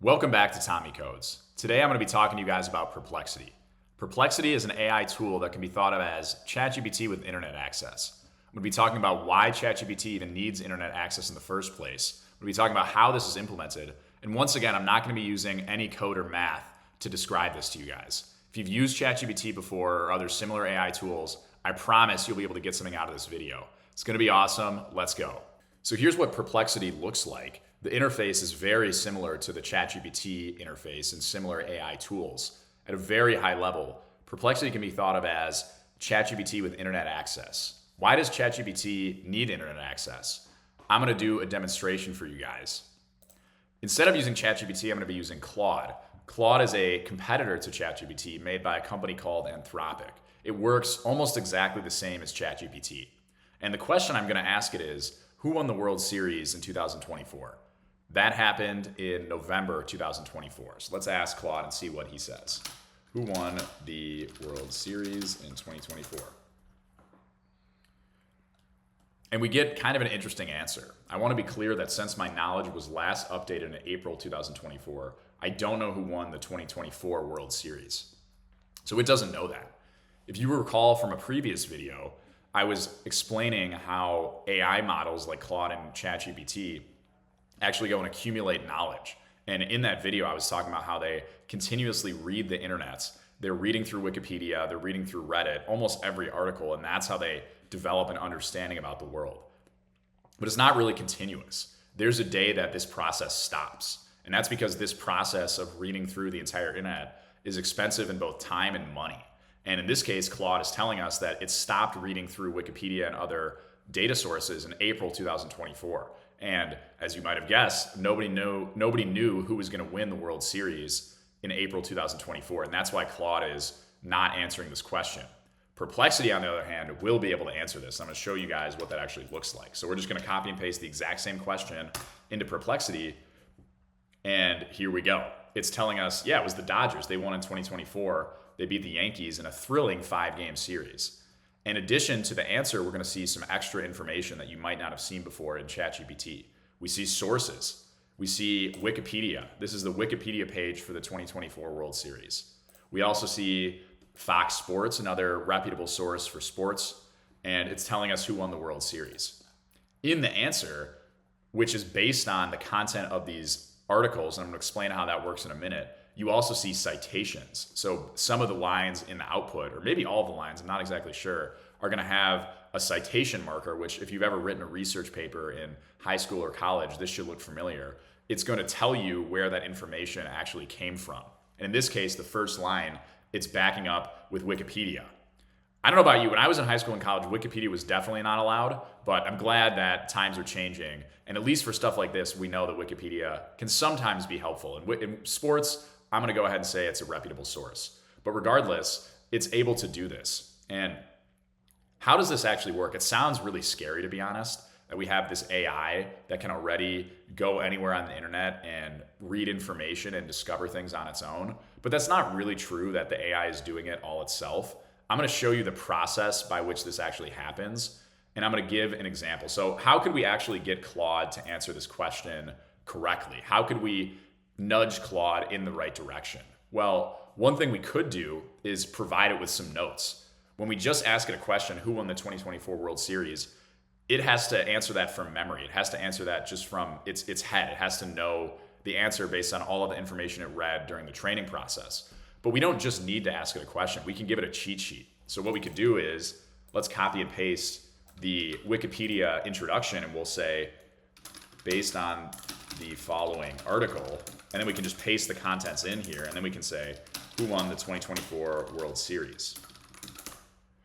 Welcome back to Tommy Codes. Today I'm going to be talking to you guys about Perplexity. Perplexity is an AI tool that can be thought of as ChatGPT with internet access. I'm going to be talking about why ChatGPT even needs internet access in the first place. I'm going to be talking about how this is implemented. And once again, I'm not going to be using any code or math to describe this to you guys. If you've used ChatGPT before or other similar AI tools, I promise you'll be able to get something out of this video. It's going to be awesome. Let's go. So here's what Perplexity looks like. The interface is very similar to the ChatGPT interface and similar AI tools. At a very high level, Perplexity can be thought of as ChatGPT with internet access. Why does ChatGPT need internet access? I'm going to do a demonstration for you guys. Instead of using ChatGPT, I'm going to be using Claude. Claude is a competitor to ChatGPT made by a company called Anthropic. It works almost exactly the same as ChatGPT. And the question I'm going to ask it is, who won the World Series in 2024? That happened in November 2024. So let's ask Claude and see what he says. Who won the World Series in 2024? And we get kind of an interesting answer. I want to be clear that since my knowledge was last updated in April 2024, I don't know who won the 2024 World Series. So it doesn't know that. If you recall from a previous video, I was explaining how AI models like Claude and ChatGPT actually go and accumulate knowledge. And in that video, I was talking about how they continuously read the internet. They're reading through Wikipedia, they're reading through Reddit, almost every article, and that's how they develop an understanding about the world. But it's not really continuous. There's a day that this process stops. And that's because this process of reading through the entire internet is expensive in both time and money. And in this case, Claude is telling us that it stopped reading through Wikipedia and other data sources in April 2024. And as you might have guessed, nobody knew who was going to win the World Series in April 2024. And that's why Claude is not answering this question. Perplexity, on the other hand, will be able to answer this. I'm going to show you guys what that actually looks like. So we're just going to copy and paste the exact same question into Perplexity. And here we go. It's telling us, yeah, it was the Dodgers. They won in 2024. They beat the Yankees in a thrilling 5-game series. In addition to the answer, we're going to see some extra information that you might not have seen before in ChatGPT. We see sources. We see Wikipedia. This is the Wikipedia page for the 2024 World Series. We also see Fox Sports, another reputable source for sports, and it's telling us who won the World Series. In the answer, which is based on the content of these articles, and I'm going to explain how that works in a minute, you also see citations. So some of the lines in the output, or maybe all of the lines, I'm not exactly sure, are going to have a citation marker, which if you've ever written a research paper in high school or college, this should look familiar. It's going to tell you where that information actually came from. And in this case, the first line, it's backing up with Wikipedia. I don't know about you, when I was in high school and college, Wikipedia was definitely not allowed, but I'm glad that times are changing. And at least for stuff like this, we know that Wikipedia can sometimes be helpful. In sports, I'm going to go ahead and say it's a reputable source. But regardless, it's able to do this. And how does this actually work? It sounds really scary, to be honest, that we have this AI that can already go anywhere on the internet and read information and discover things on its own. But that's not really true that the AI is doing it all itself. I'm going to show you the process by which this actually happens, and I'm going to give an example. So how could we actually get Claude to answer this question correctly? How could we nudge Claude in the right direction? Well, one thing we could do is provide it with some notes. When we just ask it a question, who won the 2024 World Series, it has to answer that from memory. It has to answer that just from its head. It has to know the answer based on all of the information it read during the training process. But we don't just need to ask it a question. We can give it a cheat sheet. So what we could do is, let's copy and paste the Wikipedia introduction, and we'll say, based on the following article, and then we can just paste the contents in here, and then we can say, who won the 2024 World Series?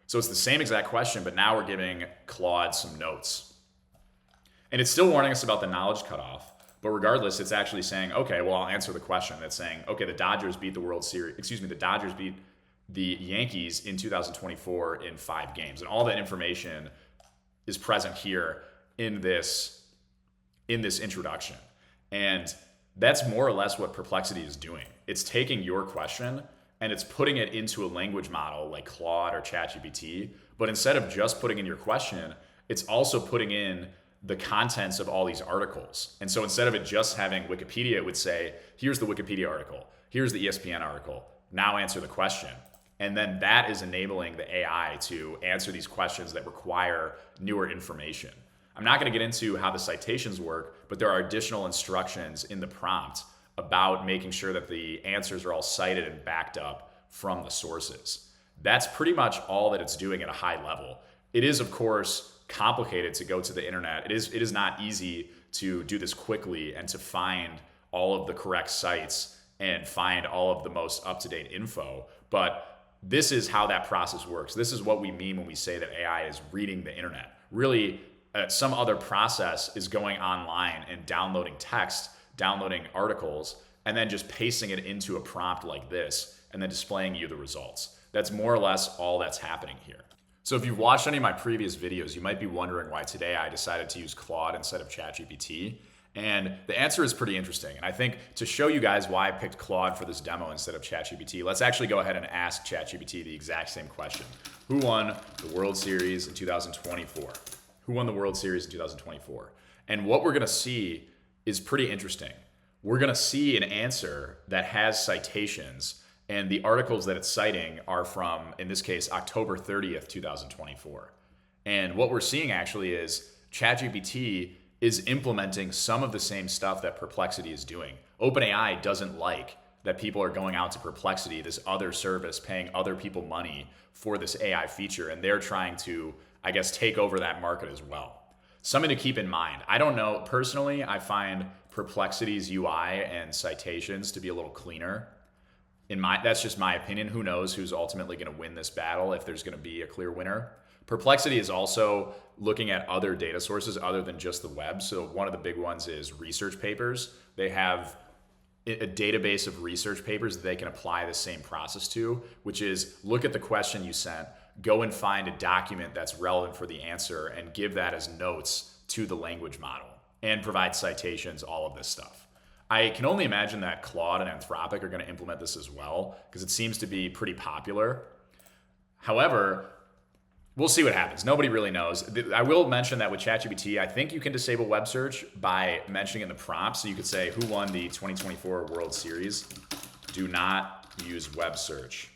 So it's the same exact question, but now we're giving Claude some notes. And it's still warning us about the knowledge cutoff, but regardless, it's actually saying, okay, well, I'll answer the question. It's saying, okay, the Dodgers beat the Dodgers beat the Yankees in 2024 in 5 games. And all that information is present here in this introduction. And that's more or less what Perplexity is doing. It's taking your question and it's putting it into a language model like Claude or ChatGPT. But instead of just putting in your question, it's also putting in the contents of all these articles. And so instead of it just having Wikipedia, it would say, here's the Wikipedia article, here's the ESPN article, now answer the question. And then that is enabling the AI to answer these questions that require newer information. I'm not going to get into how the citations work, but there are additional instructions in the prompt about making sure that the answers are all cited and backed up from the sources. That's pretty much all that it's doing at a high level. It is, of course, complicated to go to the internet. It is not easy to do this quickly and to find all of the correct sites and find all of the most up-to-date info. But this is how that process works. This is what we mean when we say that AI is reading the internet. Really, some other process is going online and downloading text, downloading articles, and then just pasting it into a prompt like this and then displaying you the results. That's more or less all that's happening here. So if you've watched any of my previous videos, you might be wondering why today I decided to use Claude instead of ChatGPT. And the answer is pretty interesting. And I think to show you guys why I picked Claude for this demo instead of ChatGPT, let's actually go ahead and ask ChatGPT the exact same question. Who won the World Series in 2024? Who won the World Series in 2024? And what we're going to see is pretty interesting. We're going to see an answer that has citations, and the articles that it's citing are from, in this case, October 30th, 2024. And what we're seeing actually is ChatGPT is implementing some of the same stuff that Perplexity is doing. OpenAI doesn't like that people are going out to Perplexity, this other service, paying other people money for this AI feature, and they're trying to, I guess, take over that market as well. Something to keep in mind. I don't know, personally, I find Perplexity's UI and citations to be a little cleaner. That's just my opinion. Who knows who's ultimately going to win this battle, if there's going to be a clear winner. Perplexity is also looking at other data sources other than just the web. So one of the big ones is research papers. They have a database of research papers that they can apply the same process to, which is look at the question you sent, go and find a document that's relevant for the answer and give that as notes to the language model and provide citations, all of this stuff. I can only imagine that Claude and Anthropic are going to implement this as well because it seems to be pretty popular. However, we'll see what happens. Nobody really knows. I will mention that with ChatGPT, I think you can disable web search by mentioning in the prompt. So you could say, who won the 2024 World Series? Do not use web search.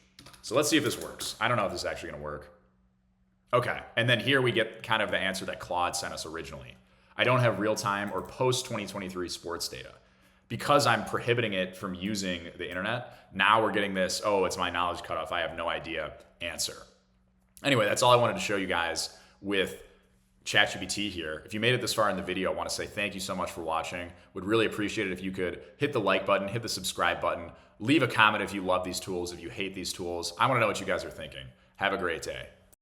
So let's see if this works. I don't know if this is actually going to work. Okay, and then here we get kind of the answer that Claude sent us originally. I don't have real-time or post-2023 sports data. Because I'm prohibiting it from using the internet, now we're getting this, oh, it's my knowledge cutoff, I have no idea answer. Anyway, that's all I wanted to show you guys with ChatGPT here. If you made it this far in the video, I want to say thank you so much for watching. Would really appreciate it if you could hit the like button, hit the subscribe button, leave a comment if you love these tools, if you hate these tools. I want to know what you guys are thinking. Have a great day.